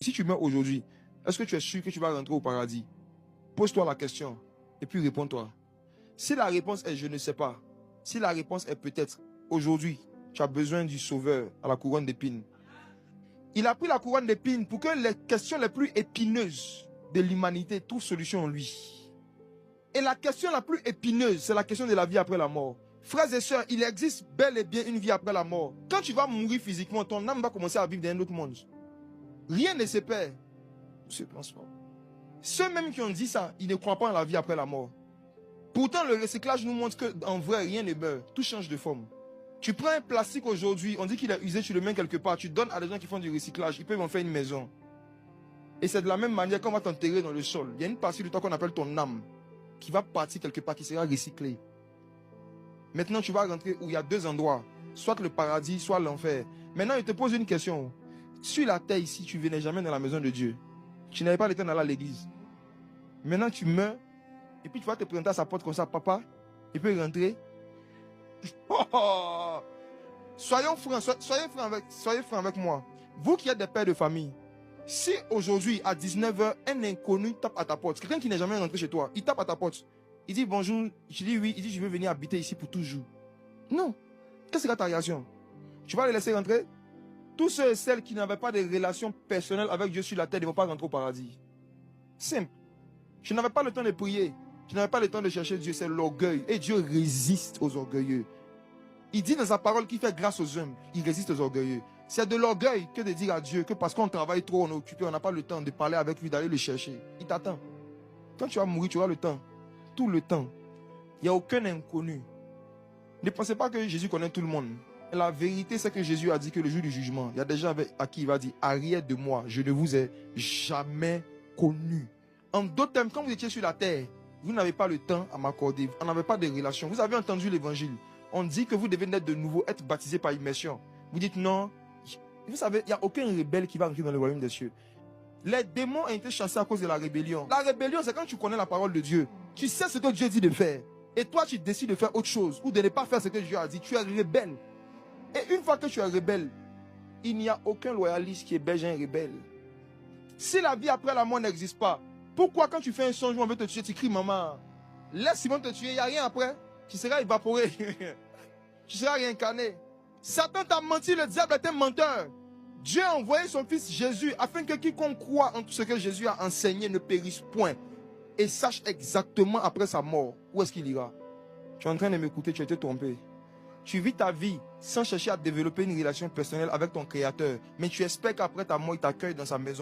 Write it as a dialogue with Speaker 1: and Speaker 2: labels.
Speaker 1: Si tu meurs aujourd'hui, est-ce que tu es sûr que tu vas rentrer au paradis? Pose-toi la question et puis réponds-toi. Si la réponse est je ne sais pas, si la réponse est peut-être aujourd'hui, tu as besoin du sauveur à la couronne d'épines. Il a pris la couronne d'épines pour que les questions les plus épineuses de l'humanité trouvent solution en lui. Et la question la plus épineuse, c'est la question de la vie après la mort. Frères et sœurs, il existe bel et bien une vie après la mort. Quand tu vas mourir physiquement, ton âme va commencer à vivre dans un autre monde. Rien ne se perd. Je ne pense pas. Ceux même qui ont dit ça, ils ne croient pas en la vie après la mort. Pourtant, le recyclage nous montre qu'en vrai, rien ne meurt. Tout change de forme. Tu prends un plastique aujourd'hui, on dit qu'il est usé, tu le mets quelque part, tu donnes à des gens qui font du recyclage, ils peuvent en faire une maison. Et c'est de la même manière qu'on va t'enterrer dans le sol. Il y a une partie de toi qu'on appelle ton âme, qui va partir quelque part, qui sera recyclée. Maintenant, tu vas rentrer où il y a deux endroits, soit le paradis, soit l'enfer. Maintenant, je te pose une question. Sur la terre ici, tu ne venais jamais dans la maison de Dieu. Tu n'avais pas le temps d'aller à l'église. Maintenant, tu meurs, et puis tu vas te présenter à sa porte comme ça, papa, il peut rentrer. Oh, soyons francs, soyez francs avec moi. Vous qui êtes des pères de famille, si aujourd'hui à 19 h, un inconnu tape à ta porte, quelqu'un qui n'est jamais rentré chez toi, il tape à ta porte, il dit bonjour, je dis oui, il dit je veux venir habiter ici pour toujours. Non. Qu'est-ce que sera ta réaction? Tu vas les laisser rentrer? Tous ceux et celles qui n'avaient pas de relation personnelle avec Dieu sur la terre ne vont pas rentrer au paradis. Simple. Je n'avais pas le temps de prier. Je n'avais pas le temps de chercher Dieu, c'est l'orgueil. Et Dieu résiste aux orgueilleux. Il dit dans sa parole qu'il fait grâce aux humbles. Il résiste aux orgueilleux. C'est de l'orgueil que de dire à Dieu que parce qu'on travaille trop, on est occupé, on n'a pas le temps de parler avec lui, d'aller le chercher. Il t'attend. Quand tu vas mourir, tu auras le temps. Tout le temps. Il n'y a aucun inconnu. Ne pensez pas que Jésus connaît tout le monde. Et la vérité, c'est que Jésus a dit que le jour du jugement, il y a des gens à qui il va dire, arrière de moi, je ne vous ai jamais connu. En d'autres termes, quand vous étiez sur la terre, vous n'avez pas le temps à m'accorder. On n'avait pas de relation. Vous avez entendu l'évangile. On dit que vous devez naître de nouveau, être baptisé par immersion. Vous dites non. Vous savez, il n'y a aucun rebelle qui va entrer dans le royaume des cieux. Les démons ont été chassés à cause de la rébellion. La rébellion, c'est quand tu connais la parole de Dieu. Tu sais ce que Dieu dit de faire. Et toi, tu décides de faire autre chose ou de ne pas faire ce que Dieu a dit. Tu es rebelle. Et une fois que tu es rebelle, il n'y a aucun loyaliste qui héberge un rebelle. Si la vie après la mort n'existe pas, pourquoi quand tu fais un songe où on veut te tuer, tu cries maman? Laisse Simon te tuer, il n'y a rien après. Tu seras évaporé. Tu seras réincarné. Satan t'a menti, le diable est un menteur. Dieu a envoyé son fils Jésus afin que quiconque croit en tout ce que Jésus a enseigné ne périsse point. Et sache exactement après sa mort où est-ce qu'il ira. Tu es en train de m'écouter, tu as été trompé. Tu vis ta vie sans chercher à développer une relation personnelle avec ton Créateur. Mais tu espères qu'après ta mort, il t'accueille dans sa maison.